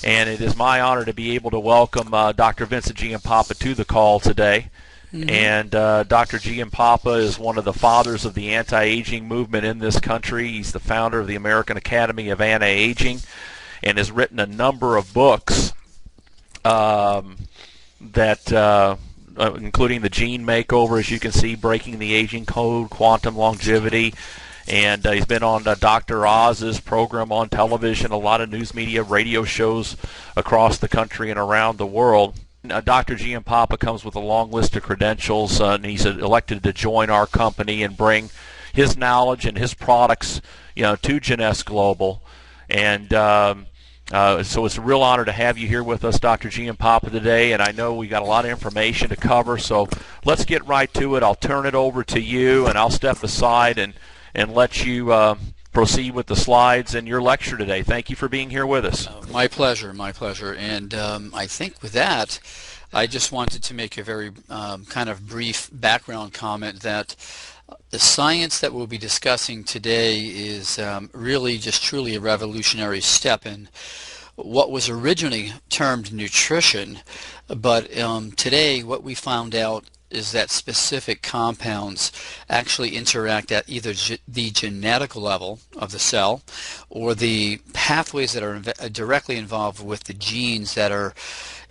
And it is my honor to be able to welcome Dr. Vincent Giampapa to the call today. And Dr. Giampapa is one of the fathers of the anti-aging movement in this country. He's the founder of the American Academy of Anti-Aging and has written a number of books including The Gene Makeover, as you can see, Breaking the Aging Code, Quantum Longevity. And he's been on Dr. Oz's program on television, a lot of news media, radio shows across the country and around the world. Dr. Giampapa comes with a long list of credentials, and he's elected to join our company and bring his knowledge and his products, to Jeunesse Global. And so it's a real honor to have you here with us, Dr. Giampapa, today. And I know we got a lot of information to cover, so let's get right to it. I'll turn it over to you, and I'll step aside and let you proceed with the slides and your lecture today. Thank you for being here with us. My pleasure, my pleasure. And I think with that, I just wanted to make a very kind of brief background comment that the science that we'll be discussing today is really just truly a revolutionary step in what was originally termed nutrition, but today what we found out is that specific compounds actually interact at either the genetic level of the cell or the pathways that are directly involved with the genes that are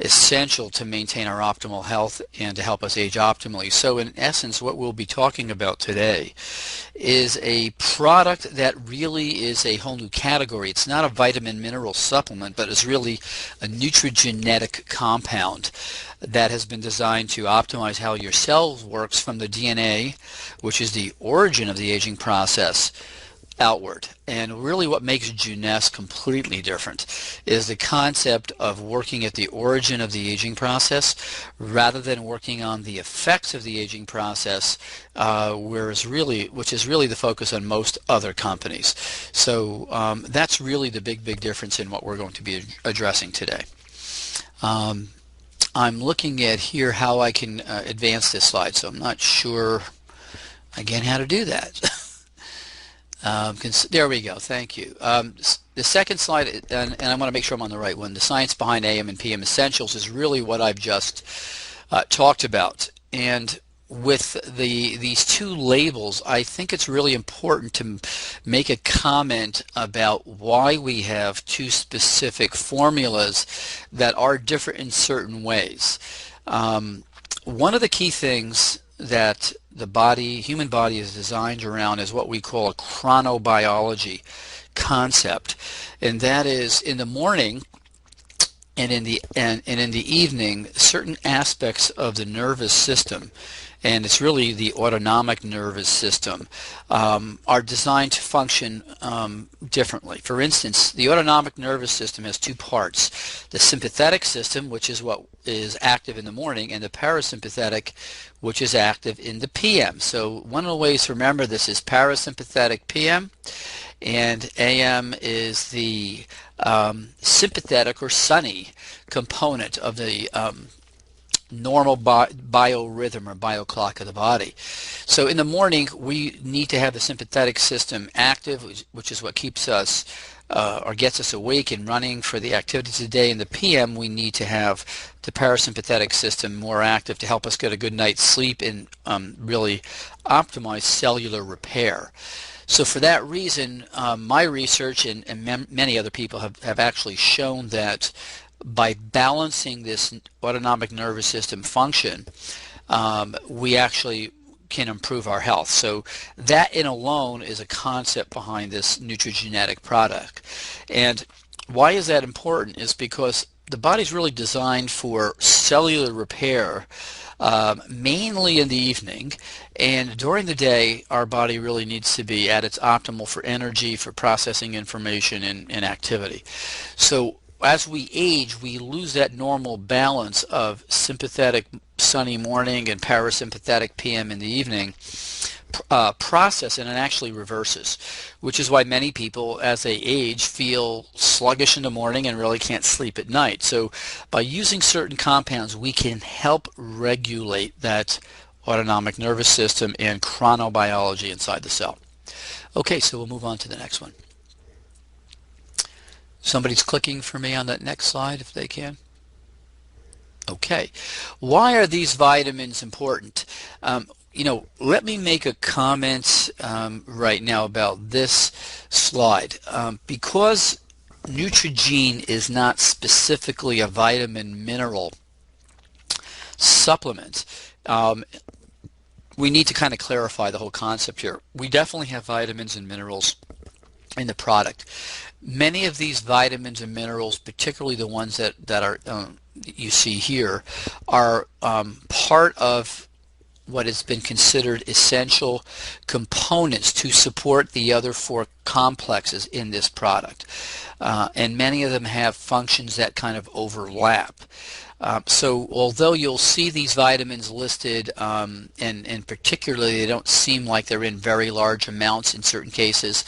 essential to maintain our optimal health and to help us age optimally. So in essence, what we'll be talking about today is a product that really is a whole new category. It's not a vitamin mineral supplement, but it's really a nutrigenetic compound that has been designed to optimize how your cells works from the DNA, which is the origin of the aging process, outward. And really what makes Jeunesse completely different is the concept of working at the origin of the aging process rather than working on the effects of the aging process, which is really the focus on most other companies. So that's really the big difference in what we're going to be addressing today. I'm looking at here how I can advance this slide, so I'm not sure again how to do that. There we go. Thank you. The second slide, and I want to make sure I'm on the right one, the science behind AM and PM essentials is really what I've just talked about. And with these two labels, I think it's really important to make a comment about why we have two specific formulas that are different in certain ways. One of the key things that the human body is designed around is what we call a chronobiology concept, and that is in the morning and in the evening, certain aspects of the nervous system, and it's really the autonomic nervous system, are designed to function differently. For instance, the autonomic nervous system has two parts: the sympathetic system, which is what is active in the morning, and the parasympathetic, which is active in the PM. So one of the ways to remember this is parasympathetic PM, and AM is the sympathetic or sunny component of the normal biorhythm or bioclock of the body. So in the morning we need to have the sympathetic system active, which is what keeps us or gets us awake and running for the activities of the day. In the PM we need to have the parasympathetic system more active to help us get a good night's sleep and really optimize cellular repair. So for that reason, my research and many other people have actually shown that by balancing this autonomic nervous system function, we actually can improve our health. So that in alone is a concept behind this nutrigenetic product. And why is that important is because the body's really designed for cellular repair, mainly in the evening, and during the day our body really needs to be at its optimal for energy, for processing information and activity. So as we age, we lose that normal balance of sympathetic sunny morning and parasympathetic PM in the evening process, and it actually reverses, which is why many people as they age feel sluggish in the morning and really can't sleep at night. So by using certain compounds we can help regulate that autonomic nervous system and chronobiology inside the cell. Okay, so we'll move on to the next one. Somebody's clicking for me on that next slide if they can. Okay, why are these vitamins important? Let me make a comment right now about this slide. Because Neutrogena is not specifically a vitamin mineral supplement, we need to kind of clarify the whole concept here. We definitely have vitamins and minerals in the product. Many of these vitamins and minerals, particularly the ones that are you see here, are part of what has been considered essential components to support the other four complexes in this product. And many of them have functions that kind of overlap. So although you'll see these vitamins listed, and particularly they don't seem like they're in very large amounts in certain cases,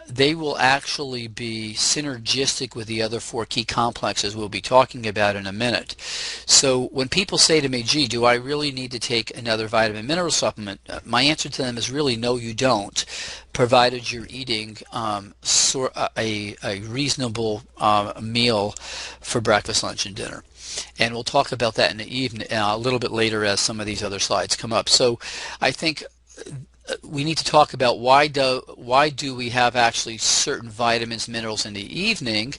they will actually be synergistic with the other four key complexes we'll be talking about in a minute. So when people say to me, gee, do I really need to take another vitamin mineral supplement? My answer to them is really no, you don't, provided you're eating a reasonable meal for breakfast, lunch, and dinner. And we'll talk about that in the evening a little bit later as some of these other slides come up. So I think we need to talk about why do we have actually certain vitamins, minerals in the evening,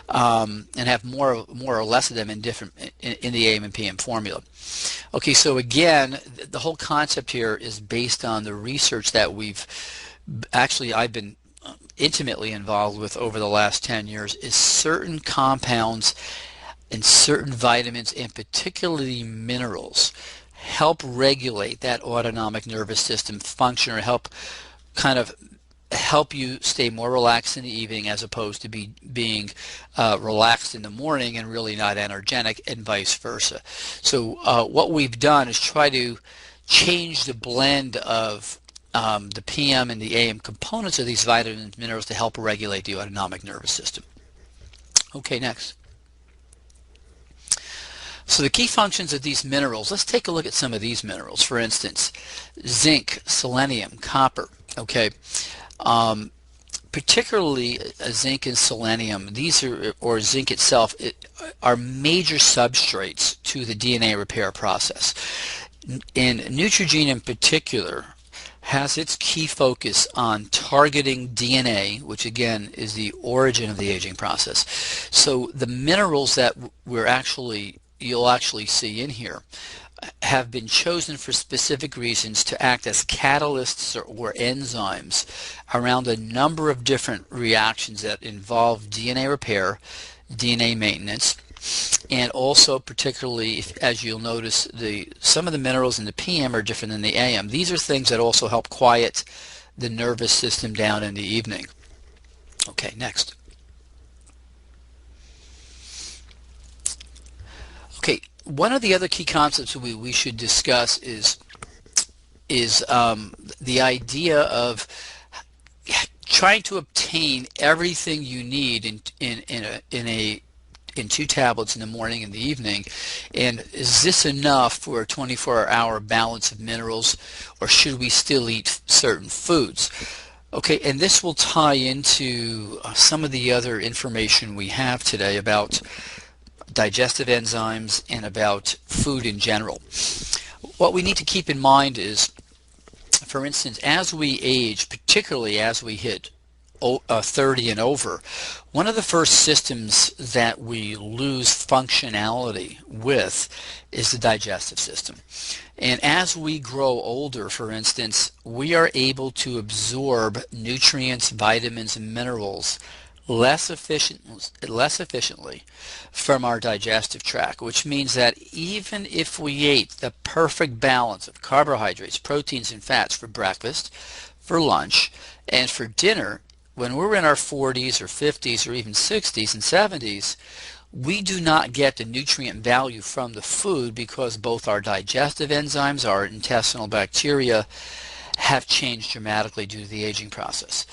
and have more or less of them in the AM and PM formula. Okay, so again, the whole concept here is based on the research that I've been intimately involved with over the last 10 years, is certain compounds and certain vitamins, and particularly minerals, help regulate that autonomic nervous system function, or help you stay more relaxed in the evening as opposed to being relaxed in the morning and really not energetic, and vice versa. So what we've done is try to change the blend of the PM and the AM components of these vitamins and minerals to help regulate the autonomic nervous system. Okay, next. So the key functions of these minerals, let's take a look at some of these minerals. For instance, zinc, selenium, copper. Okay, particularly zinc and selenium, or zinc itself, are major substrates to the DNA repair process. And Neutrogena in particular has its key focus on targeting DNA, which again is the origin of the aging process. So the minerals that you'll actually see in here have been chosen for specific reasons to act as catalysts or enzymes around a number of different reactions that involve DNA repair, DNA maintenance, and also particularly, as you'll notice, some of the minerals in the PM are different than the AM. These are things that also help quiet the nervous system down in the evening. Okay, next. Okay, one of the other key concepts we should discuss is the idea of trying to obtain everything you need in 2 tablets in the morning and the evening. And is this enough for a 24-hour balance of minerals, or should we still eat certain foods? Okay, and this will tie into some of the other information we have today about digestive enzymes and about food in general. What we need to keep in mind is, for instance, as we age, particularly as we hit 30 and over, one of the first systems that we lose functionality with is the digestive system. And as we grow older, for instance, we are able to absorb nutrients, vitamins, and minerals less efficiently from our digestive tract, which means that even if we ate the perfect balance of carbohydrates, proteins, and fats for breakfast, for lunch, and for dinner, when we're in our 40s or 50s or even 60s and 70s, we do not get the nutrient value from the food because both our digestive enzymes, our intestinal bacteria, have changed dramatically due to the aging process.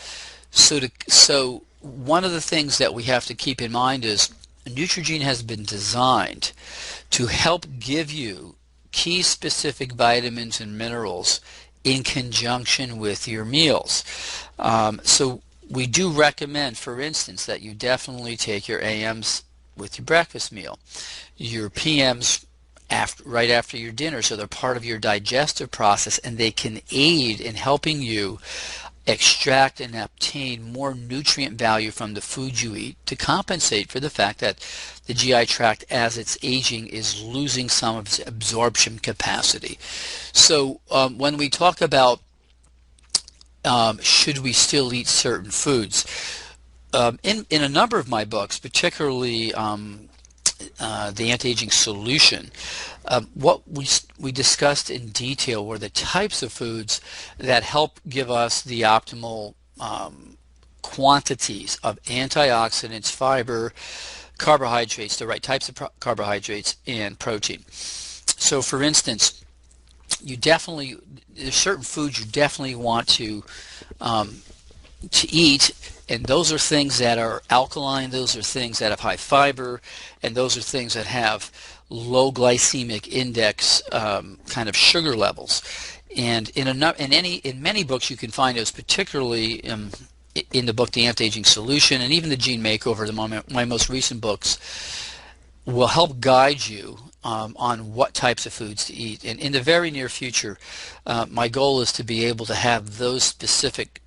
So one of the things that we have to keep in mind is Neutrogena has been designed to help give you key specific vitamins and minerals in conjunction with your meals. So we do recommend, for instance, that you definitely take your AMs with your breakfast meal, your PMs right after your dinner, so they're part of your digestive process, and they can aid in helping you extract and obtain more nutrient value from the food you eat to compensate for the fact that the GI tract, as it's aging, is losing some of its absorption capacity. So when we talk about should we still eat certain foods, in a number of my books, particularly the Anti-Aging Solution, what we discussed in detail were the types of foods that help give us the optimal quantities of antioxidants, fiber, carbohydrates, the right types of carbohydrates, and protein. So for instance, there's certain foods you definitely want to eat, and those are things that are alkaline, those are things that have high fiber, and those are things that have low glycemic index kind of sugar levels. And in many books you can find those, particularly in the book The Anti-Aging Solution, and even the Gene Makeover, my most recent books, will help guide you on what types of foods to eat. And in the very near future, my goal is to be able to have those specific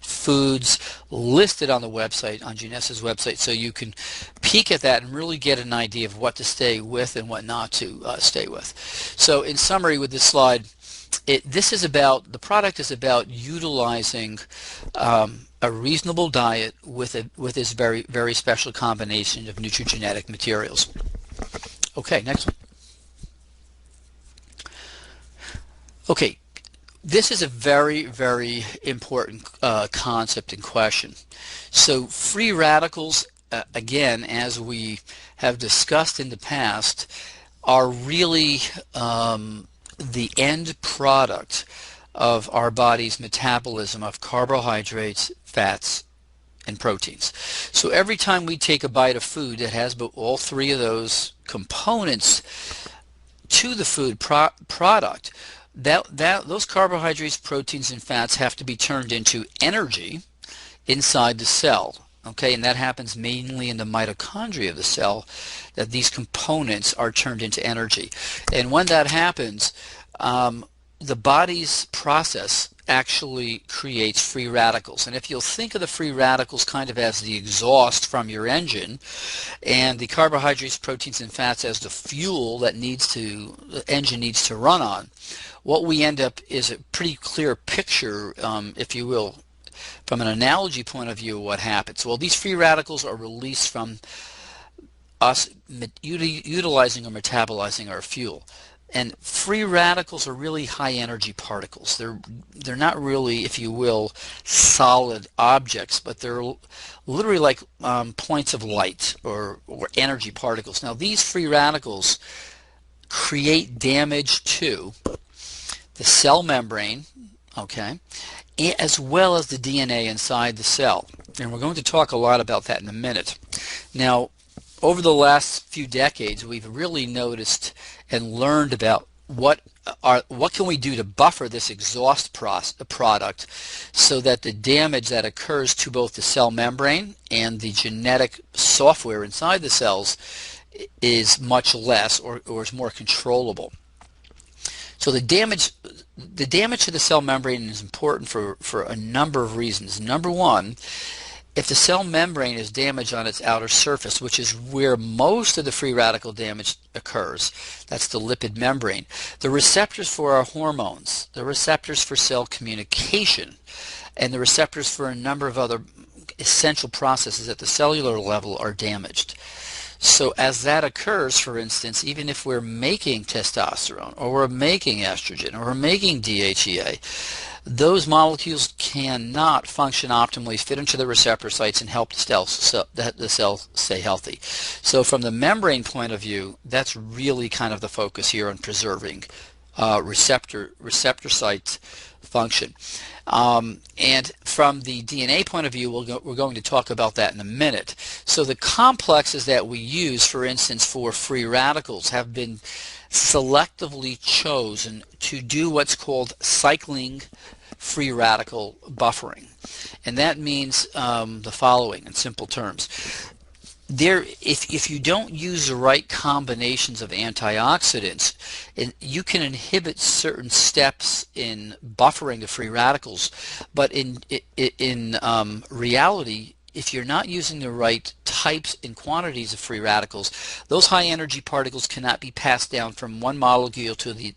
foods listed on the website, on Junessa's website, so you can peek at that and really get an idea of what to stay with and what not to stay with. So in summary with this slide, the product is about utilizing a reasonable diet with this very, very special combination of nutrigenetic materials. Okay, next one. Okay, this is a very, very important concept and question. So free radicals, again, as we have discussed in the past, are really the end product of our body's metabolism of carbohydrates, fats, and proteins. So every time we take a bite of food that has all three of those components to the food product, those carbohydrates, proteins, and fats have to be turned into energy inside the cell. Okay, and that happens mainly in the mitochondria of the cell, that these components are turned into energy. And when that happens, the body's process actually creates free radicals. And if you'll think of the free radicals kind of as the exhaust from your engine, and the carbohydrates, proteins, and fats as the fuel that the engine needs to run on, what we end up is a pretty clear picture, if you will, from an analogy point of view, what happens. Well, these free radicals are released from us utilizing or metabolizing our fuel. And free radicals are really high energy particles. They're not really, if you will, solid objects, but they're literally like points of light or energy particles. Now these free radicals create damage to the cell membrane, okay, as well as the DNA inside the cell. And we're going to talk a lot about that in a minute. Now, over the last few decades, we've really noticed and learned about what can we do to buffer this exhaust product so that the damage that occurs to both the cell membrane and the genetic software inside the cells is much less or is more controllable. So the damage to the cell membrane is important for a number of reasons. Number one, if the cell membrane is damaged on its outer surface, which is where most of the free radical damage occurs, that's the lipid membrane, the receptors for our hormones, the receptors for cell communication, and the receptors for a number of other essential processes at the cellular level are damaged. So as that occurs, for instance, even if we're making testosterone, or we're making estrogen, or we're making DHEA, those molecules cannot function optimally, fit into the receptor sites, and help the cell stay healthy. So from the membrane point of view, that's really kind of the focus here on preserving receptor site function. And from the DNA point of view, we're going to talk about that in a minute. So the complexes that we use, for instance, for free radicals have been selectively chosen to do what's called cycling free radical buffering. And that means the following in simple terms. If you don't use the right combinations of antioxidants, you can inhibit certain steps in buffering the free radicals. But in reality, if you're not using the right types and quantities of free radicals, those high energy particles cannot be passed down from one molecule to the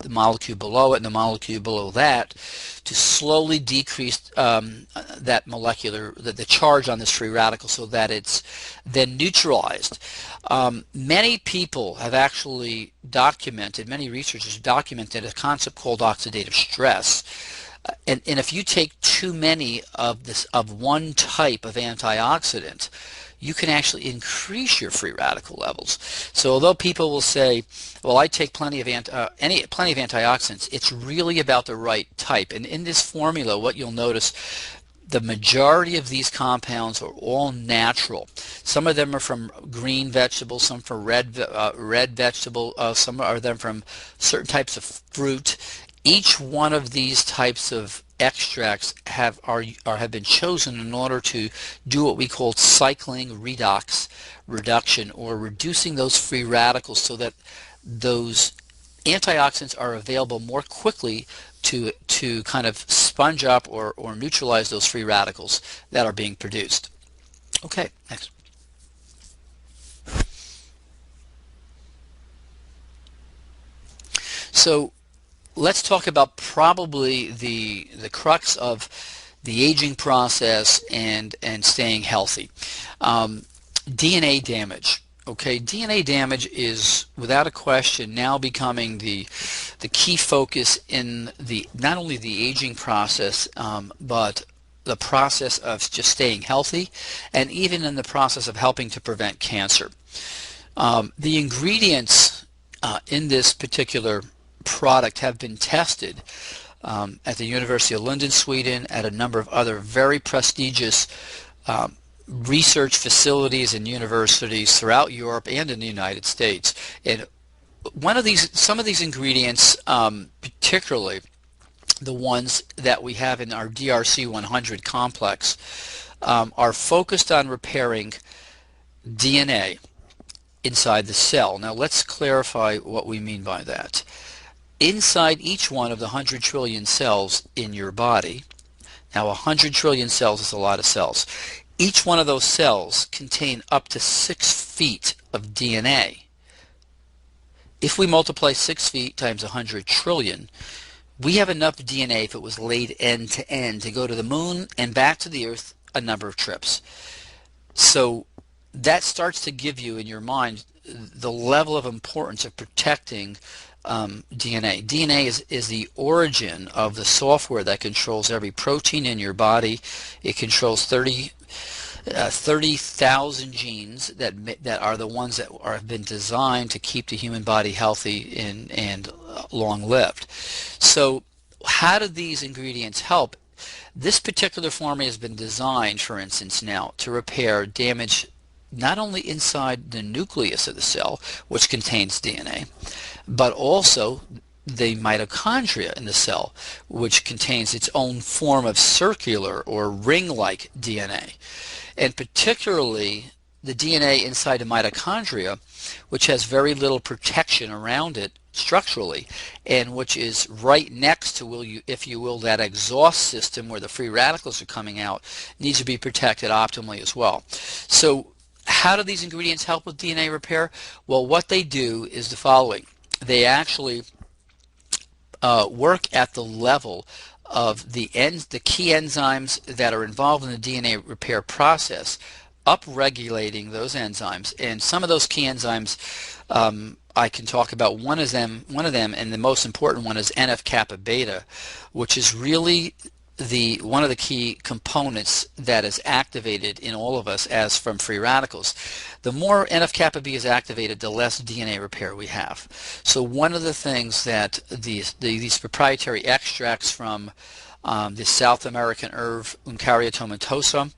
molecule below it and the molecule below that to slowly decrease that molecular, the charge on this free radical, so that it's then neutralized. Many people have actually documented, many researchers documented a concept called oxidative stress. And if you take too many of one type of antioxidant, you can actually increase your free radical levels. So although people will say, well, I take plenty of antioxidants, it's really about the right type. And in this formula, what you'll notice, the majority of these compounds are all natural. Some of them are from green vegetables, some from red vegetable, some are them from certain types of fruit. Each one of these types of extracts have been chosen in order to do what we call cycling reduction, or reducing those free radicals so that those antioxidants are available more quickly to kind of sponge up or neutralize those free radicals that are being produced. Okay, next. So let's talk about probably the crux of the aging process and staying healthy. DNA damage. Okay, DNA damage is without a question now becoming the key focus in not only the aging process, but the process of just staying healthy, and even in the process of helping to prevent cancer. The ingredients in this particular product have been tested at the University of Lund, Sweden, at a number of other very prestigious research facilities and universities throughout Europe and in the United States. And some of these ingredients, particularly the ones that we have in our DRC 100 complex, are focused on repairing DNA inside the cell. Now let's clarify what we mean by that. Inside each one of the 100 trillion cells in your body, now 100 trillion cells is a lot of cells. Each one of those cells contain up to 6 feet of DNA. If we multiply 6 feet times 100 trillion, we have enough DNA, if it was laid end to end, to go to the moon and back to the earth a number of trips. So that starts to give you in your mind the level of importance of protecting DNA. DNA is the origin of the software that controls every protein in your body. It controls 30,000 genes that are the ones that have been designed to keep the human body healthy and long-lived. So how do these ingredients help? This particular formula has been designed, for instance, now to repair damage not only inside the nucleus of the cell, which contains DNA, but also the mitochondria in the cell, which contains its own form of circular or ring-like DNA. And particularly the DNA inside the mitochondria, which has very little protection around it structurally, and which is right next to, if you will, that exhaust system where the free radicals are coming out, needs to be protected optimally as well. So how do these ingredients help with DNA repair? Well, what they do is the following. They actually work at the level of the key enzymes that are involved in the DNA repair process, upregulating those enzymes. And some of those key enzymes I can talk about. One of them, and the most important one, is NF-kappa beta, which is really one of the key components that is activated in all of us as from free radicals. The more NF-kappa B is activated, the less DNA repair we have. So one of the things that these proprietary extracts from the South American herb Uncaria tomentosa,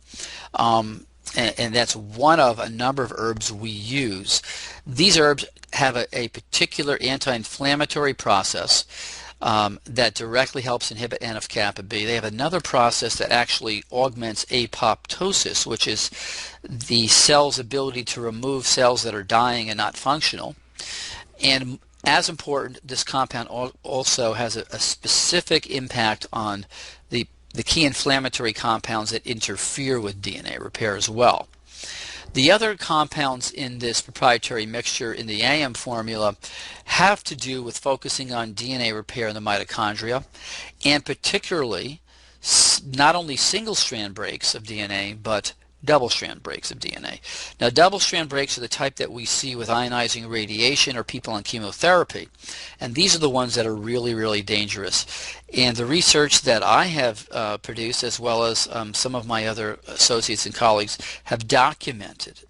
and that's one of a number of herbs we use. These herbs have a particular anti-inflammatory process. that directly helps inhibit NF-kappa B. They have another process that actually augments apoptosis, which is the cell's ability to remove cells that are dying and not functional. And as important, this compound also has a specific impact on the key inflammatory compounds that interfere with DNA repair as well. The other compounds in this proprietary mixture in the AM formula have to do with focusing on DNA repair in the mitochondria, and particularly not only single-strand breaks of DNA, but double-strand breaks of DNA. Now, double-strand breaks are the type that we see with ionizing radiation or people on chemotherapy, and these are the ones that are really, really dangerous. And the research that I have produced, as well as some of my other associates and colleagues, have documented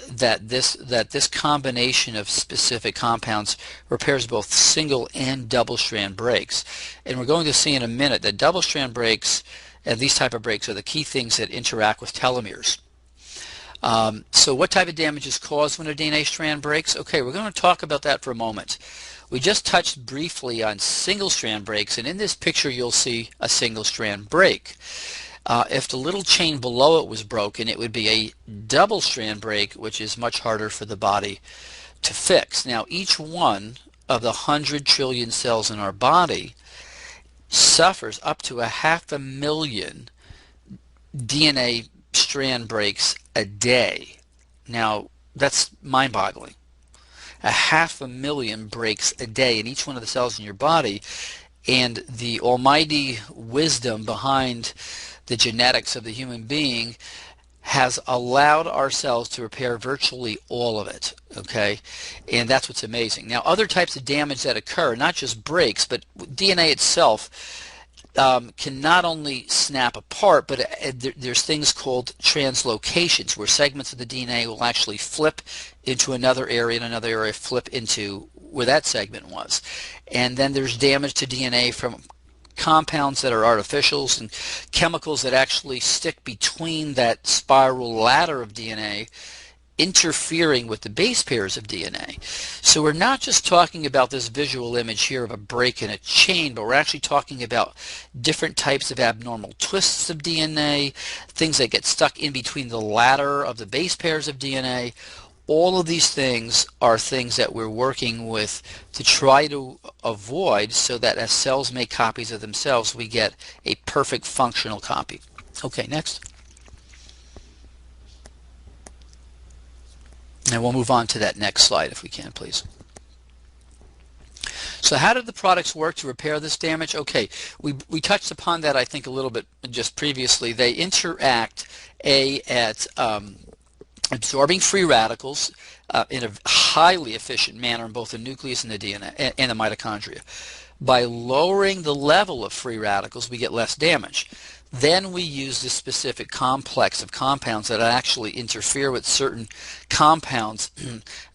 that this combination of specific compounds repairs both single and double-strand breaks. And we're going to see in a minute that double-strand breaks and these type of breaks are the key things that interact with telomeres. So what type of damage is caused when a DNA strand breaks? Okay, we're going to talk about that for a moment. We just touched briefly on single strand breaks, and in this picture you'll see a single strand break. If the little chain below it was broken, it would be a double strand break, which is much harder for the body to fix. Now, each one of the 100 trillion cells in our body suffers up to 500,000 DNA strand breaks a day. Now, that's mind-boggling. 500,000 breaks a day in each one of the cells in your body, and the almighty wisdom behind the genetics of the human being has allowed our cells to repair virtually all of it, okay? And that's what's amazing. Now, other types of damage that occur, not just breaks, but DNA itself can not only snap apart, but there's things called translocations, where segments of the DNA will actually flip into another area, and another area flip into where that segment was. And then there's damage to DNA from compounds that are artificials and chemicals that actually stick between that spiral ladder of DNA, interfering with the base pairs of DNA. So we're not just talking about this visual image here of a break in a chain, but we're actually talking about different types of abnormal twists of DNA, things that get stuck in between the ladder of the base pairs of DNA. All of these things are things that we're working with to try to avoid, so that as cells make copies of themselves, we get a perfect functional copy. Okay, next. And we'll move on to that next slide if we can, please. So how did the products work to repair this damage? Okay, we touched upon that, I think, a little bit just previously. They interact at absorbing free radicals in a highly efficient manner in both the nucleus and the DNA and the mitochondria. By lowering the level of free radicals, we get less damage. Then we use this specific complex of compounds that actually interfere with certain compounds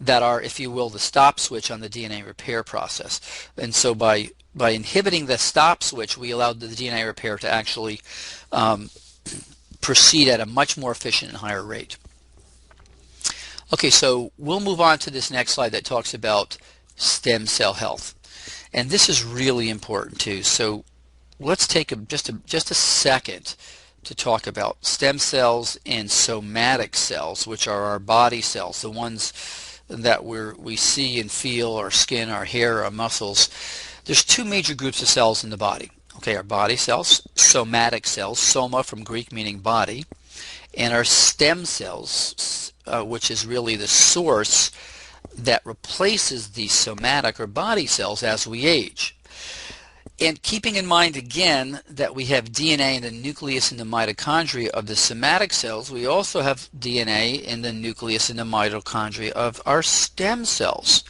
that are, if you will, the stop switch on the DNA repair process. And so by inhibiting the stop switch, we allow the DNA repair to actually proceed at a much more efficient and higher rate. Okay, so we'll move on to this next slide that talks about stem cell health. And this is really important too. So let's take just a second to talk about stem cells and somatic cells, which are our body cells, the ones that we see and feel, our skin, our hair, our muscles. There's two major groups of cells in the body. Okay, our body cells, somatic cells, soma from Greek meaning body, and our stem cells, which is really the source that replaces the somatic or body cells as we age. And keeping in mind again that we have DNA in the nucleus and the mitochondria of the somatic cells, we also have DNA in the nucleus and the mitochondria of our stem cells.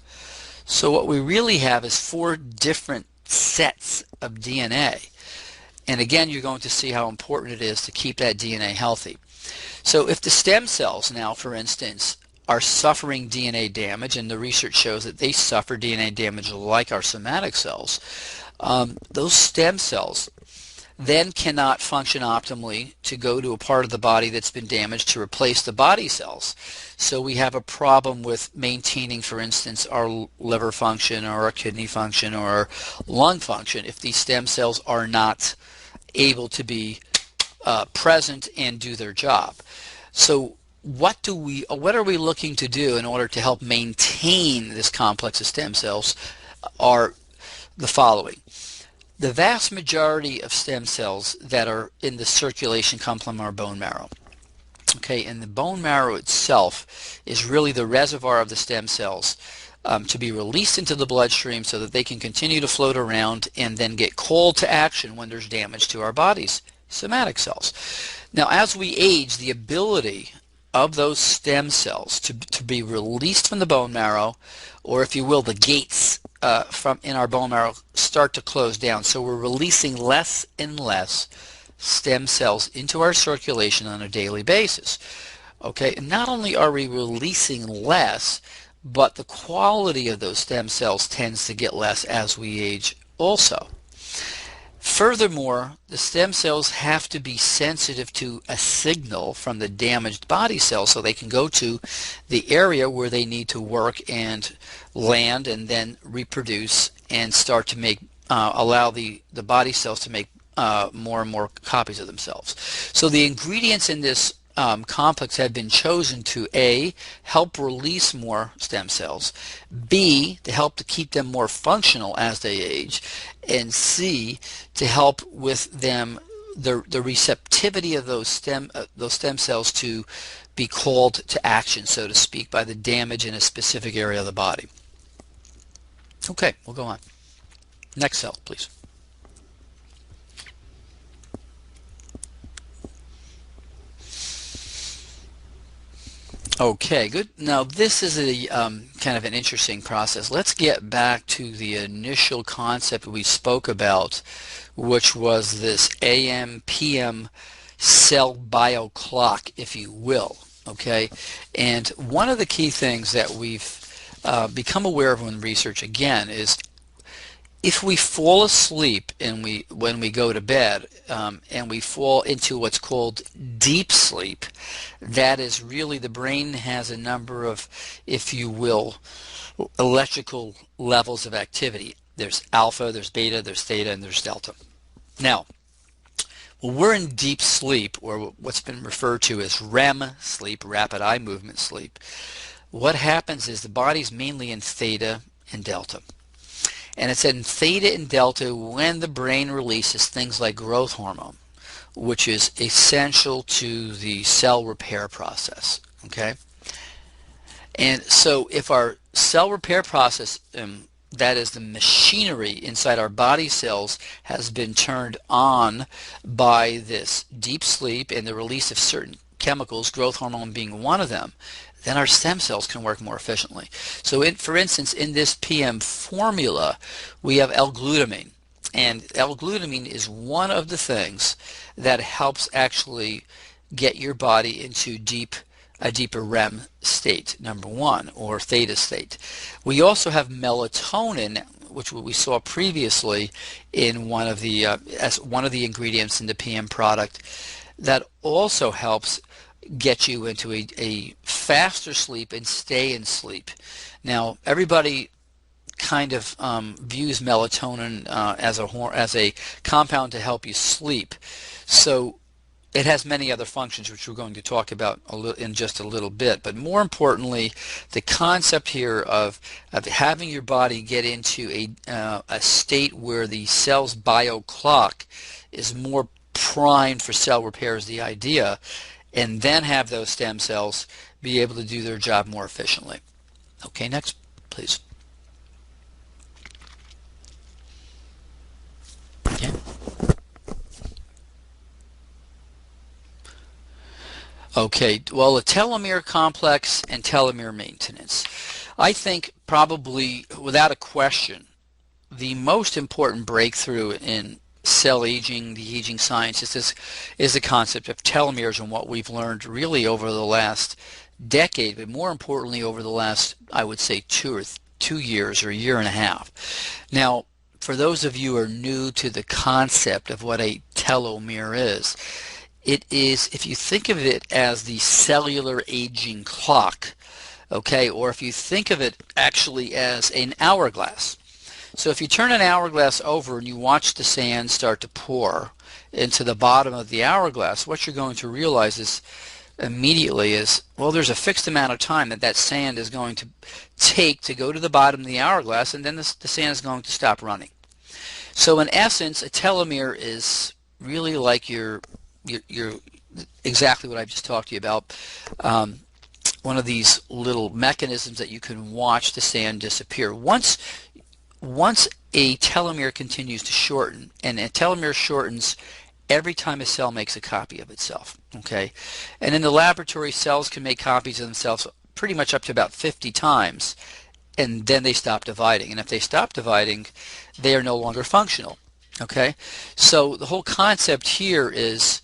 So what we really have is 4 different sets of DNA. And again, you're going to see how important it is to keep that DNA healthy. So if the stem cells now, for instance, are suffering DNA damage, and the research shows that they suffer DNA damage like our somatic cells, those stem cells then cannot function optimally to go to a part of the body that's been damaged to replace the body cells. So we have a problem with maintaining, for instance, our liver function or our kidney function or our lung function if these stem cells are not able to be present and do their job. So what are we looking to do in order to help maintain this complex of stem cells are the following. The vast majority of stem cells that are in the circulation come from our bone marrow. Okay, and the bone marrow itself is really the reservoir of the stem cells to be released into the bloodstream so that they can continue to float around and then get called to action when there's damage to our body's somatic cells. Now, as we age, the ability of those stem cells to be released from the bone marrow, or if you will, the gates from in our bone marrow start to close down. So we're releasing less and less stem cells into our circulation on a daily basis. Okay, and not only are we releasing less, but the quality of those stem cells tends to get less as we age also. Furthermore, the stem cells have to be sensitive to a signal from the damaged body cells so they can go to the area where they need to work and land and then reproduce and start to make allow the body cells to make more and more copies of themselves. So the ingredients in this complex have been chosen to A, help release more stem cells, B, to help to keep them more functional as they age, and C, to help with them the receptivity of those stem cells to be called to action, so to speak, by the damage in a specific area of the body. Okay, we'll go on. Next cell, please. Okay, good. Now this is a kind of an interesting process. Let's get back to the initial concept we spoke about, which was this AM/PM cell bio clock, if you will. Okay, and one of the key things that we've become aware of in research again is if we fall asleep and when we go to bed and we fall into what's called deep sleep, that is really the brain has a number of, if you will, electrical levels of activity. There's alpha, there's beta, there's theta, and there's delta. Now, when we're in deep sleep, or what's been referred to as REM sleep, rapid eye movement sleep, what happens is the body's mainly in theta and delta. And it's in theta and delta when the brain releases things like growth hormone, which is essential to the cell repair process. Okay? And so if our cell repair process, that is the machinery inside our body cells, has been turned on by this deep sleep and the release of certain chemicals, growth hormone being one of them, then our stem cells can work more efficiently. So for instance, in this PM formula, we have L-glutamine. And L-glutamine is one of the things that helps actually get your body into a deeper REM state, number one, or theta state. We also have melatonin, which we saw previously in one of the as one of the ingredients in the PM product, that also helps get you into a faster sleep and stay in sleep. Now, everybody kind of views melatonin as a compound to help you sleep. So it has many other functions, which we're going to talk about in just a little bit. But more importantly, the concept here of having your body get into a state where the cell's bio clock is more primed for cell repair is the idea, and then have those stem cells be able to do their job more efficiently. Okay, next, please. Okay. Okay, well, the telomere complex and telomere maintenance. I think probably, without a question, the most important breakthrough in cell aging, the aging science, is the concept of telomeres and what we've learned really over the last decade, but more importantly over the last, I would say, 2 years or a year and a half. Now, for those of you who are new to the concept of what a telomere is. It is, if you think of it as the cellular aging clock, okay, or if you think of it actually as an hourglass. So if you turn an hourglass over and you watch the sand start to pour into the bottom of the hourglass, what you're going to realize is immediately is, well, there's a fixed amount of time that that sand is going to take to go to the bottom of the hourglass, and then the sand is going to stop running. So in essence, a telomere is really like your exactly what I've just talked to you about. One of these little mechanisms that you can watch the sand disappear. Once a telomere continues to shorten, and a telomere shortens every time a cell makes a copy of itself, okay? And in the laboratory, cells can make copies of themselves pretty much up to about 50 times, and then they stop dividing. And if they stop dividing, they are no longer functional, okay? So the whole concept here is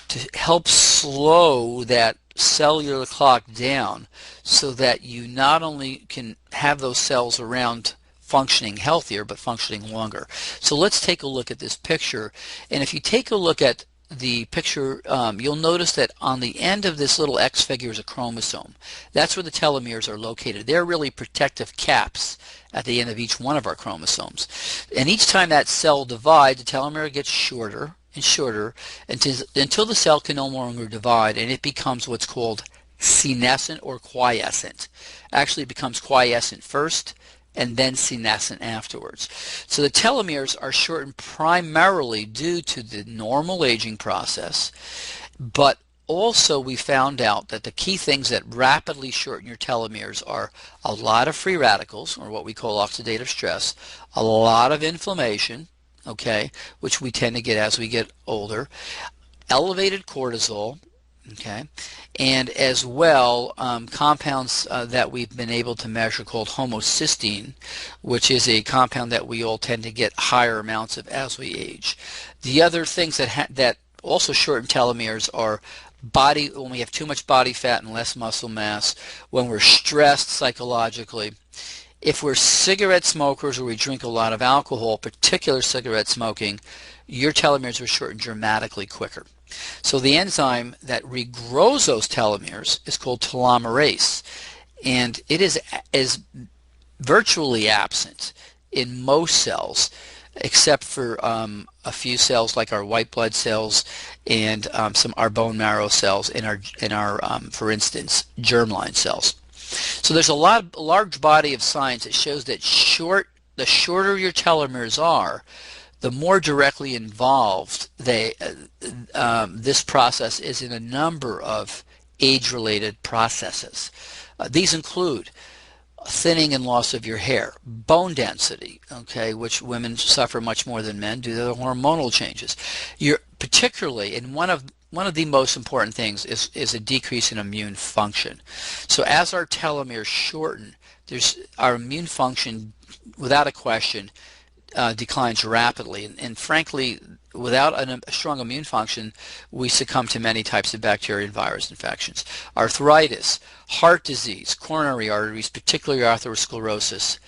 to help slow that cellular clock down so that you not only can have those cells around functioning healthier, but functioning longer. So let's take a look at this picture. And if you take a look at the picture, you'll notice that on the end of this little X figure is a chromosome. That's where the telomeres are located. They're really protective caps at the end of each one of our chromosomes. And each time that cell divides, the telomere gets shorter and shorter until the cell can no longer divide, and it becomes what's called senescent or quiescent. Actually, it becomes quiescent first and then senescent afterwards. So the telomeres are shortened primarily due to the normal aging process, but also we found out that the key things that rapidly shorten your telomeres are a lot of free radicals, or what we call oxidative stress, a lot of inflammation, okay, which we tend to get as we get older, elevated cortisol, okay, and as well compounds that we've been able to measure called homocysteine, which is a compound that we all tend to get higher amounts of as we age. The other things that also shorten telomeres are when we have too much body fat and less muscle mass, when we're stressed psychologically, if we're cigarette smokers or we drink a lot of alcohol, particular cigarette smoking, your telomeres will shorten dramatically quicker. So the enzyme that regrows those telomeres is called telomerase, and it is virtually absent in most cells, except for a few cells like our white blood cells and our bone marrow cells and our for instance, germline cells. So there's a large body of science that shows that the shorter your telomeres are, the more directly involved this process is in a number of age-related processes. These include thinning and loss of your hair, bone density, okay, which women suffer much more than men due to the hormonal changes. Particularly, and one of the most important things is a decrease in immune function. So as our telomeres shorten, our immune function, without a question, declines rapidly, and frankly, without a strong immune function, we succumb to many types of bacteria and virus infections. Arthritis, heart disease, coronary arteries, particularly atherosclerosis,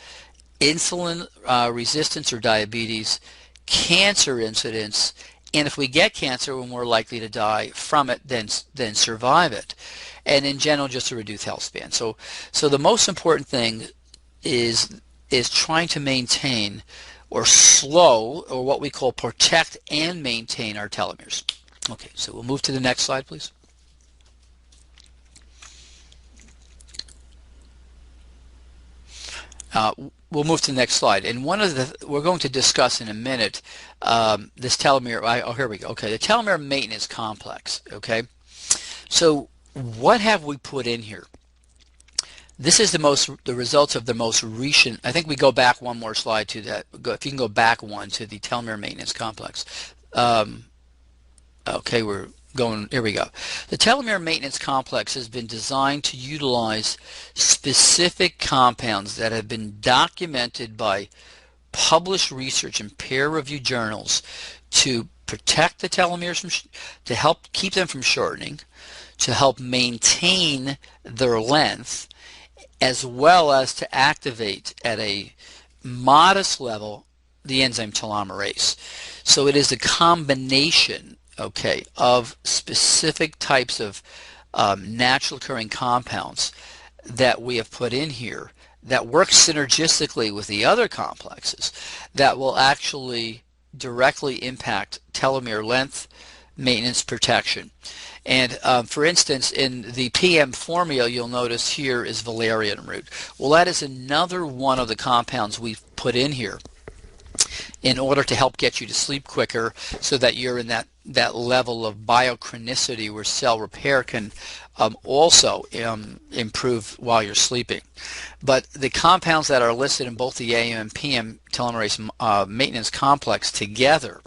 insulin resistance or diabetes, cancer incidence, and if we get cancer, we're more likely to die from it than survive it, and in general, just a reduced health span. So the most important thing is trying to maintain or slow, or what we call protect and maintain our telomeres. Okay, so we'll move to the next slide, please. We'll move to the next slide, and we're going to discuss in a minute this telomere. Oh, here we go. Okay, the telomere maintenance complex. Okay, so what have we put in here? This is the results of the most recent. I think we go back one more slide to that. If you can go back one to the telomere maintenance complex. Okay, we're going. Here we go. The telomere maintenance complex has been designed to utilize specific compounds that have been documented by published research in peer-reviewed journals to protect the telomeres, to help keep them from shortening, to help maintain their length, as well as to activate at a modest level the enzyme telomerase. So it is a combination, okay, of specific types of natural occurring compounds that we have put in here that work synergistically with the other complexes that will actually directly impact telomere length, maintenance, protection. And for instance, in the PM formula, you'll notice here is valerian root. Well, that is another one of the compounds we've put in here in order to help get you to sleep quicker, so that you're in that level of biochronicity where cell repair can also improve while you're sleeping. But the compounds that are listed in both the AM and PM telomerase maintenance complex together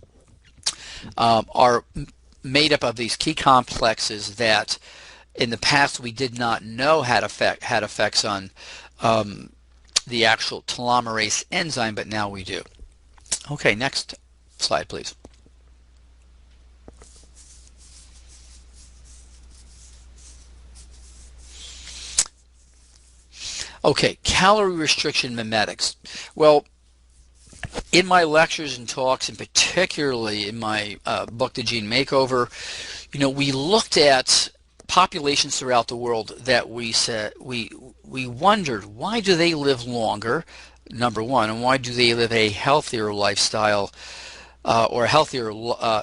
are made up of these key complexes that in the past we did not know had effects on the actual telomerase enzyme, but now we do. Okay, next slide, please. Okay, calorie restriction mimetics. Well, in my lectures and talks, and particularly in my book, The Gene Makeover, we looked at populations throughout the world that we said we wondered, why do they live longer, number one, and why do they live a healthier lifestyle, or healthier,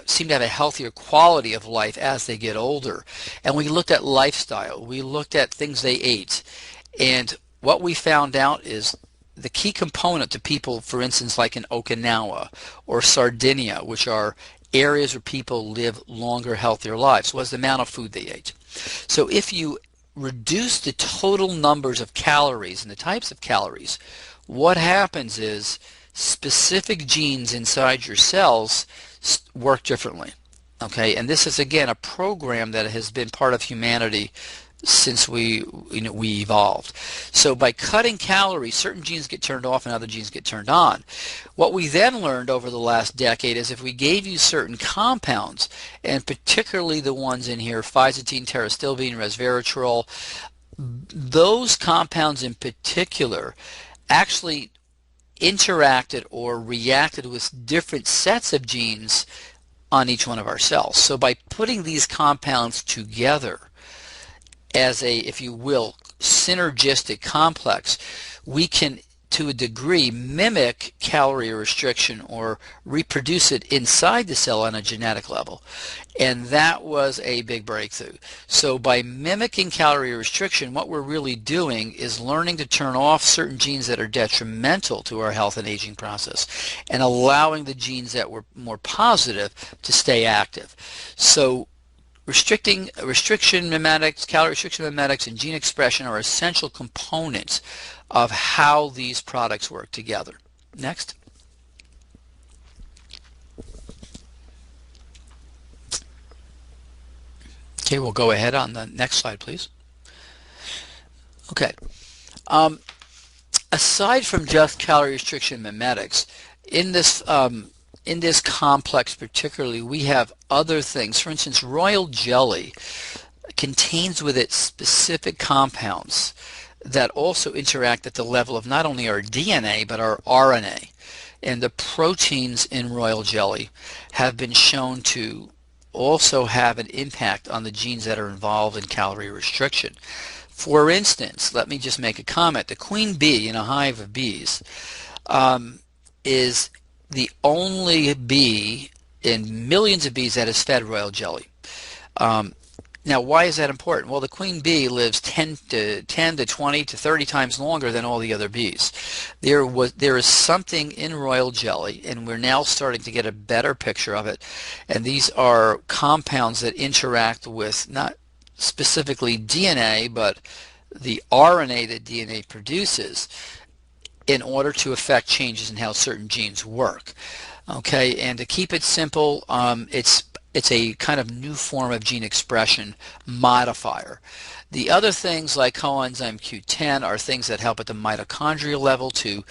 seem to have a healthier quality of life as they get older. And we looked at lifestyle, we looked at things they ate, and what we found out is the key component to people, for instance, like in Okinawa or Sardinia, which are areas where people live longer, healthier lives, was the amount of food they ate. So if you reduce the total numbers of calories and the types of calories, what happens is specific genes inside your cells work differently. Okay, and this is again a program that has been part of humanity since we evolved. So by cutting calories, certain genes get turned off and other genes get turned on. What we then learned over the last decade is if we gave you certain compounds, and particularly the ones in here, phyzatine, terastilbene, resveratrol, those compounds in particular actually interacted or reacted with different sets of genes on each one of our cells. So by putting these compounds together as a, if you will, synergistic complex, we can, to a degree, mimic calorie restriction or reproduce it inside the cell on a genetic level. And that was a big breakthrough. So by mimicking calorie restriction, what we're really doing is learning to turn off certain genes that are detrimental to our health and aging process, and allowing the genes that were more positive to stay active. So restriction mimetics, calorie restriction mimetics, and gene expression are essential components of how these products work together. Next. Okay, we'll go ahead on the next slide, please. Okay. Aside from just calorie restriction mimetics, in this complex particularly, we have other things. For instance, royal jelly contains with it specific compounds that also interact at the level of not only our DNA but our RNA. And the proteins in royal jelly have been shown to also have an impact on the genes that are involved in calorie restriction. For instance, let me just make a comment. The queen bee in a hive of bees is the only bee in millions of bees that is fed royal jelly. Now, why is that important? Well, the queen bee lives 10 to 20 to 30 times longer than all the other bees. There is something in royal jelly, and we're now starting to get a better picture of it. And these are compounds that interact with not specifically DNA, but the RNA that DNA produces, in order to affect changes in how certain genes work. Okay, and to keep it simple, it's a kind of new form of gene expression modifier. The other things like coenzyme Q10 are things that help at the mitochondrial level to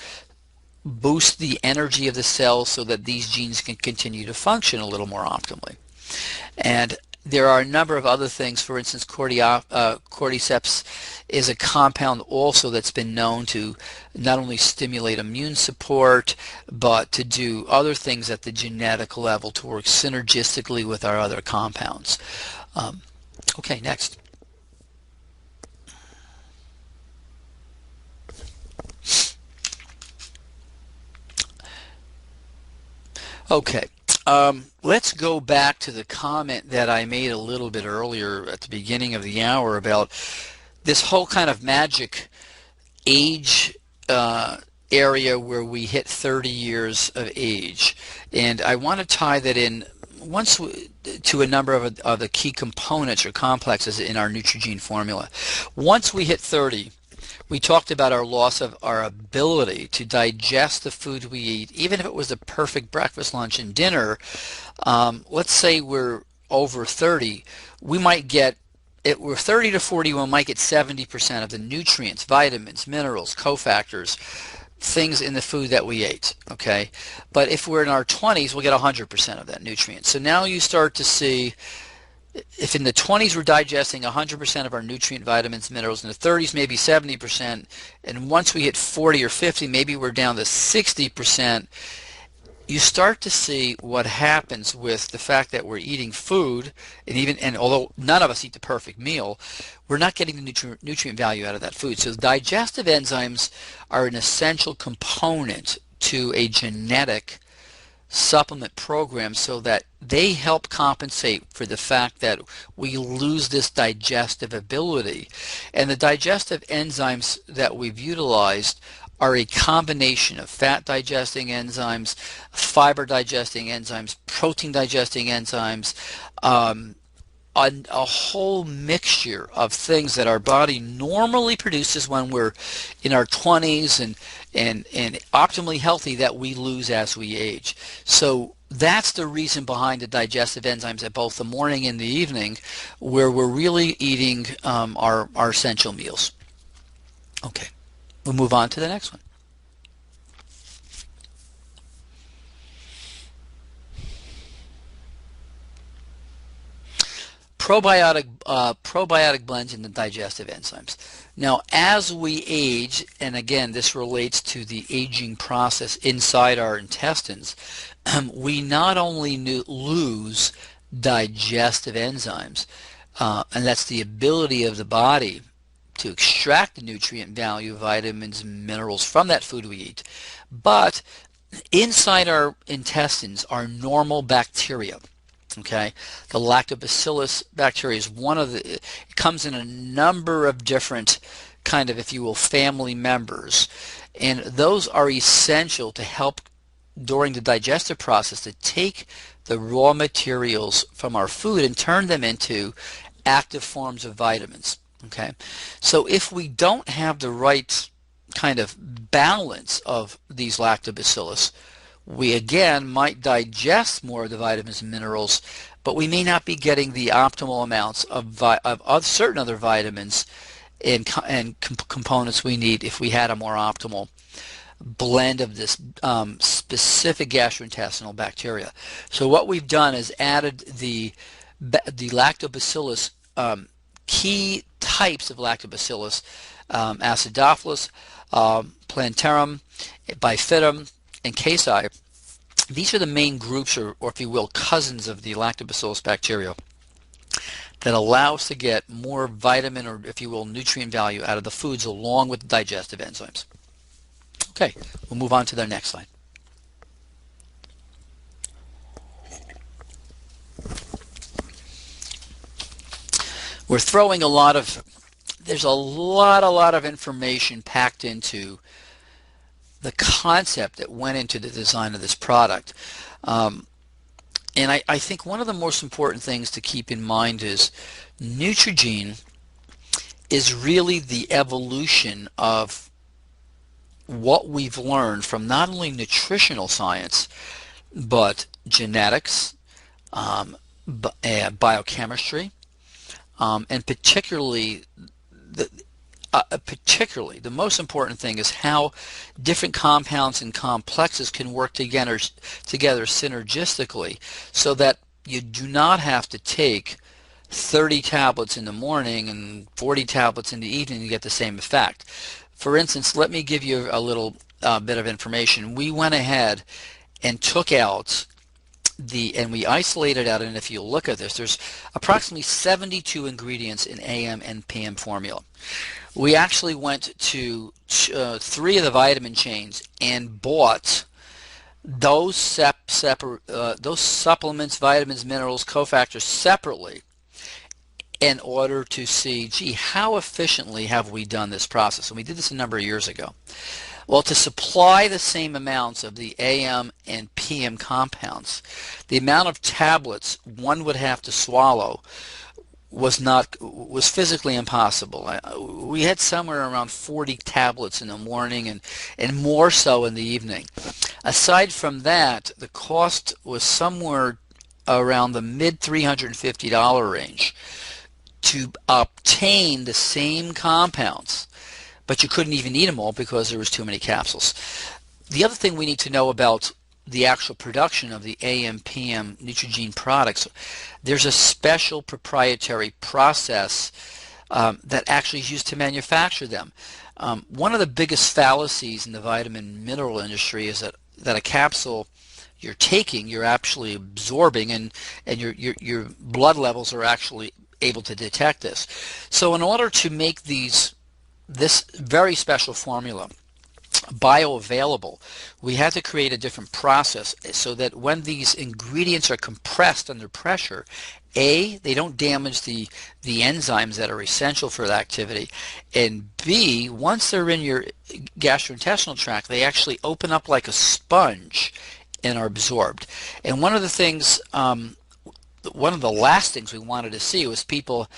boost the energy of the cells so that these genes can continue to function a little more optimally. And there are a number of other things. For instance, cordyceps is a compound also that's been known to not only stimulate immune support, but to do other things at the genetic level to work synergistically with our other compounds. Okay, next. Okay, let's go back to the comment that I made a little bit earlier at the beginning of the hour about this whole kind of magic age area where we hit 30 years of age. And I want to tie that in to a number of the key components or complexes in our Neutrogene formula. Once we hit 30, we talked about our loss of our ability to digest the food we eat, even if it was the perfect breakfast, lunch, and dinner. Let's say we're over 30, we might get, we're 30 to 40, we might get 70% of the nutrients, vitamins, minerals, cofactors, things in the food that we ate, okay? But if we're in our 20s, we'll get 100% of that nutrient. So now you start to see, if in the 20s we're digesting 100% of our nutrient, vitamins, minerals, in the 30s maybe 70%, and once we hit 40 or 50, maybe we're down to 60%, you start to see what happens with the fact that we're eating food, and although none of us eat the perfect meal, we're not getting the nutrient value out of that food. So digestive enzymes are an essential component to a genetic supplement program, so that they help compensate for the fact that we lose this digestive ability. And the digestive enzymes that we've utilized are a combination of fat digesting enzymes, fiber digesting enzymes, protein digesting enzymes, a whole mixture of things that our body normally produces when we're in our 20s and optimally healthy, that we lose as we age. So that's the reason behind the digestive enzymes at both the morning and the evening, where we're really eating our essential meals. Okay, we'll move on to the next one. Probiotic blends in the digestive enzymes. Now, as we age, and again, this relates to the aging process inside our intestines, we not only lose digestive enzymes, and that's the ability of the body to extract the nutrient value, vitamins, and minerals from that food we eat, but inside our intestines are normal bacteria. Okay, the lactobacillus bacteria is one of the, it comes in a number of different kind of, if you will, family members, and those are essential to help during the digestive process to take the raw materials from our food and turn them into active forms of vitamins. Okay, so if we don't have the right kind of balance of these lactobacillus, we again might digest more of the vitamins and minerals, but we may not be getting the optimal amounts of certain other vitamins and components we need if we had a more optimal blend of this specific gastrointestinal bacteria. So what we've done is added the lactobacillus, key types of lactobacillus, acidophilus, plantarum, bifidum, and casi. These are the main groups, or if you will, cousins of the lactobacillus bacteria, that allow us to get more vitamin, or if you will, nutrient value out of the foods along with the digestive enzymes. Okay, we'll move on to the next slide. We're throwing there's a lot of information packed into the concept that went into the design of this product. And I think one of the most important things to keep in mind is Neutrogene is really the evolution of what we've learned from not only nutritional science, but genetics, biochemistry, and particularly the most important thing is how different compounds and complexes can work together synergistically, so that you do not have to take 30 tablets in the morning and 40 tablets in the evening to get the same effect. For instance, let me give you a little bit of information. We went ahead and took out and we isolated out, and if you look at this, there's approximately 72 ingredients in AM and PM formula. We actually went to 3 of the vitamin chains and bought those those supplements, vitamins, minerals, cofactors separately in order to see, gee, how efficiently have we done this process? And we did this a number of years ago. Well, to supply the same amounts of the AM and PM compounds, the amount of tablets one would have to swallow was physically impossible. We had somewhere around 40 tablets in the morning and more so in the evening. Aside from that, the cost was somewhere around the mid $350 range to obtain the same compounds, but you couldn't even eat them all because there was too many capsules. The other thing we need to know about the actual production of the AM/PM Neutrogena products, there's a special proprietary process that actually is used to manufacture them. One of the biggest fallacies in the vitamin mineral industry is that a capsule you're taking, you're actually absorbing, and your blood levels are actually able to detect this. So in order to make this very special formula bioavailable, we had to create a different process so that when these ingredients are compressed under pressure, A, they don't damage the enzymes that are essential for the activity, and B, once they're in your gastrointestinal tract, they actually open up like a sponge and are absorbed. And one of the last things we wanted to see was people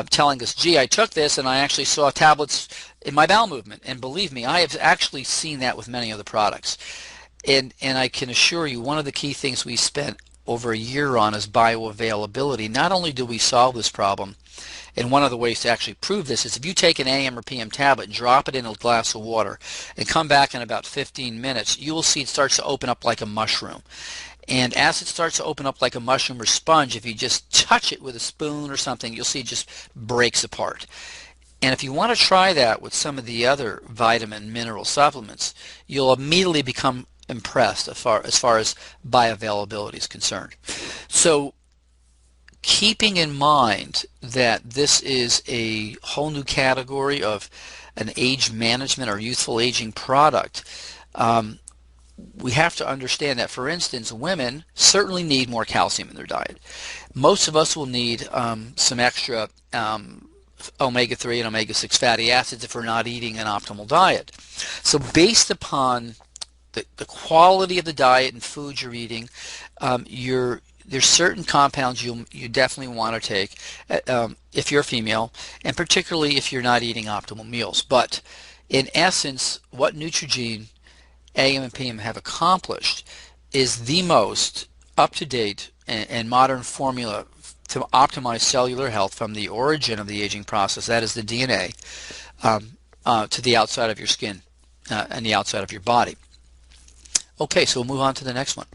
telling us, gee, I took this and I actually saw tablets in my bowel movement. And believe me, I have actually seen that with many of the products. And I can assure you, one of the key things we spent over a year on is bioavailability. Not only do we solve this problem, and one of the ways to actually prove this is if you take an AM or PM tablet and drop it in a glass of water and come back in about 15 minutes, you will see it starts to open up like a mushroom. And as it starts to open up like a mushroom or sponge, if you just touch it with a spoon or something, you'll see it just breaks apart. And if you want to try that with some of the other vitamin mineral supplements, you'll immediately become impressed as far as bioavailability is concerned. So keeping in mind that this is a whole new category of an age management or youthful aging product, we have to understand that, for instance, women certainly need more calcium in their diet. Most of us will need some extra omega-3 and omega-6 fatty acids if we're not eating an optimal diet. So based upon the quality of the diet and food you're eating, there's certain compounds you definitely want to take if you're a female, and particularly if you're not eating optimal meals. But in essence, what Neutrogena AM and PM have accomplished is the most up-to-date and modern formula to optimize cellular health from the origin of the aging process, that is the DNA, to the outside of your skin and the outside of your body. Okay, so we'll move on to the next one.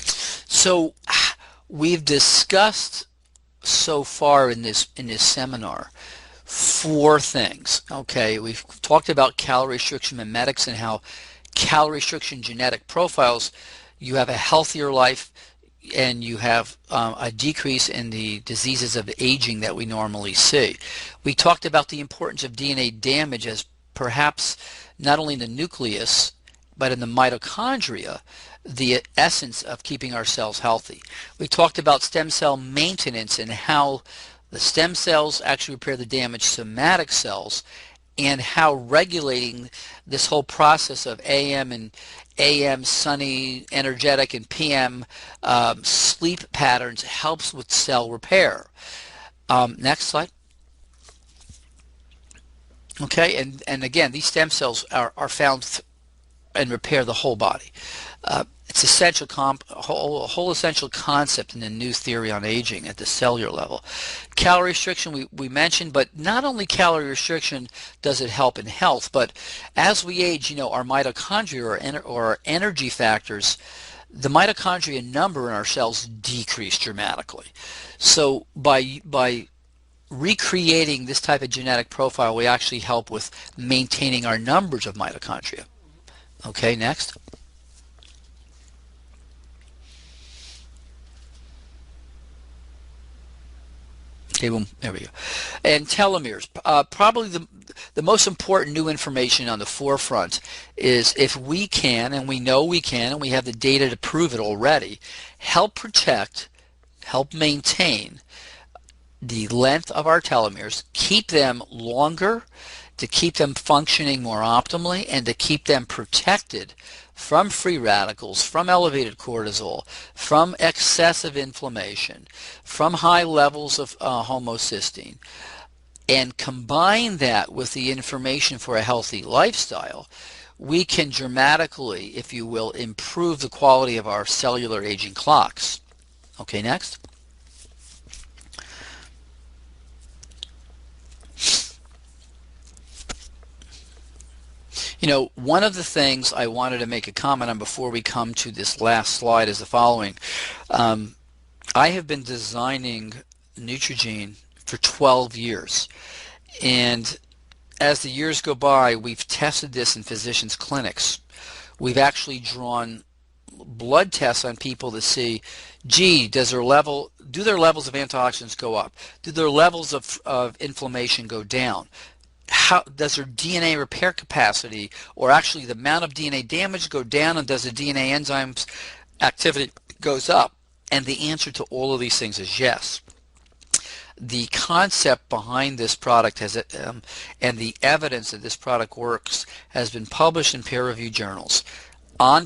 So we've discussed so far in this seminar 4 things. Okay, we've talked about calorie restriction mimetics and how calorie restriction genetic profiles, you have a healthier life and you have a decrease in the diseases of aging that we normally see. We talked about the importance of DNA damage as perhaps not only in the nucleus but in the mitochondria, the essence of keeping our cells healthy. We talked about stem cell maintenance and how the stem cells actually repair the damaged somatic cells, and how regulating this whole process of AM sunny, energetic, and PM sleep patterns helps with cell repair. Next slide. Okay, and again, these stem cells are found and repair the whole body. It's essential a whole essential concept in the new theory on aging at the cellular level. Calorie restriction we mentioned, but not only calorie restriction does it help in health, but as we age, our mitochondria or our energy factors, the mitochondria number in our cells decrease dramatically. So by recreating this type of genetic profile, we actually help with maintaining our numbers of mitochondria. Okay, next. Okay, boom, there we go. And telomeres, probably the most important new information on the forefront is if we can, and we know we can, and we have the data to prove it already, help protect, help maintain the length of our telomeres, keep them longer, to keep them functioning more optimally, and to keep them protected from free radicals, from elevated cortisol, from excessive inflammation, from high levels of homocysteine, and combine that with the information for a healthy lifestyle, we can dramatically, if you will, improve the quality of our cellular aging clocks. Okay, next. One of the things I wanted to make a comment on before we come to this last slide is the following. I have been designing Neutrogene for 12 years, and as the years go by, we've tested this in physicians' clinics. We've actually drawn blood tests on people to see, gee, do their levels of antioxidants go up? Do their levels of inflammation go down? How does their DNA repair capacity, or actually the amount of DNA damage, go down, and does the DNA enzymes activity goes up? And the answer to all of these things is yes. The concept behind this product has and the evidence that this product works has been published in peer-reviewed journals,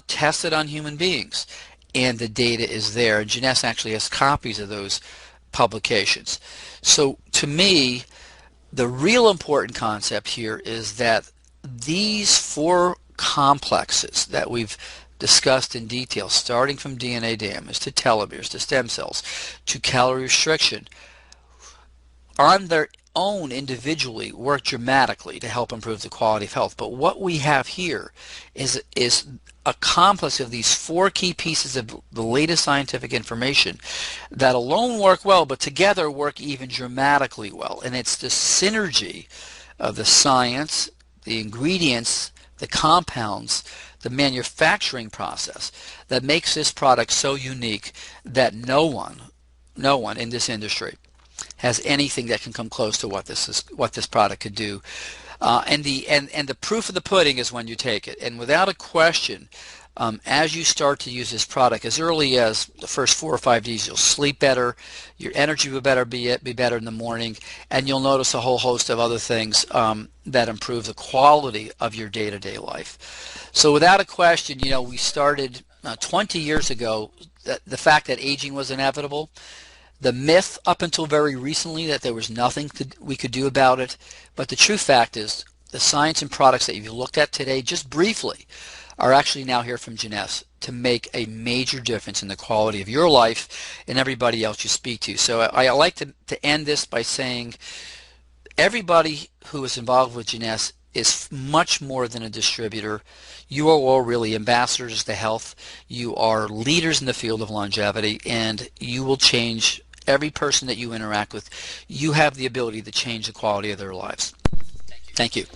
tested on human beings, and the data is there. And Jeunesse actually has copies of those publications. So to me, the real important concept here is that these four complexes that we've discussed in detail, starting from DNA damage to telomeres to stem cells to calorie restriction, on their own individually work dramatically to help improve the quality of health. But what we have here is a complex of these four key pieces of the latest scientific information that alone work well, but together work even dramatically well. And it's the synergy of the science, the ingredients, the compounds, the manufacturing process that makes this product so unique that no one in this industry has anything that can come close to what this product could do. And the proof of the pudding is when you take it. And without a question, as you start to use this product, as early as the first 4 or 5 days, you'll sleep better, your energy will be better in the morning, and you'll notice a whole host of other things that improve the quality of your day-to-day life. So without a question, we started 20 years ago, the fact that aging was inevitable. The myth up until very recently that there was nothing we could do about it, but the true fact is the science and products that you've looked at today, just briefly, are actually now here from Jeunesse to make a major difference in the quality of your life and everybody else you speak to. So I like to end this by saying everybody who is involved with Jeunesse is much more than a distributor. You are all really ambassadors to health. You are leaders in the field of longevity, and you will change every person that you interact with. You have the ability to change the quality of their lives. Thank you.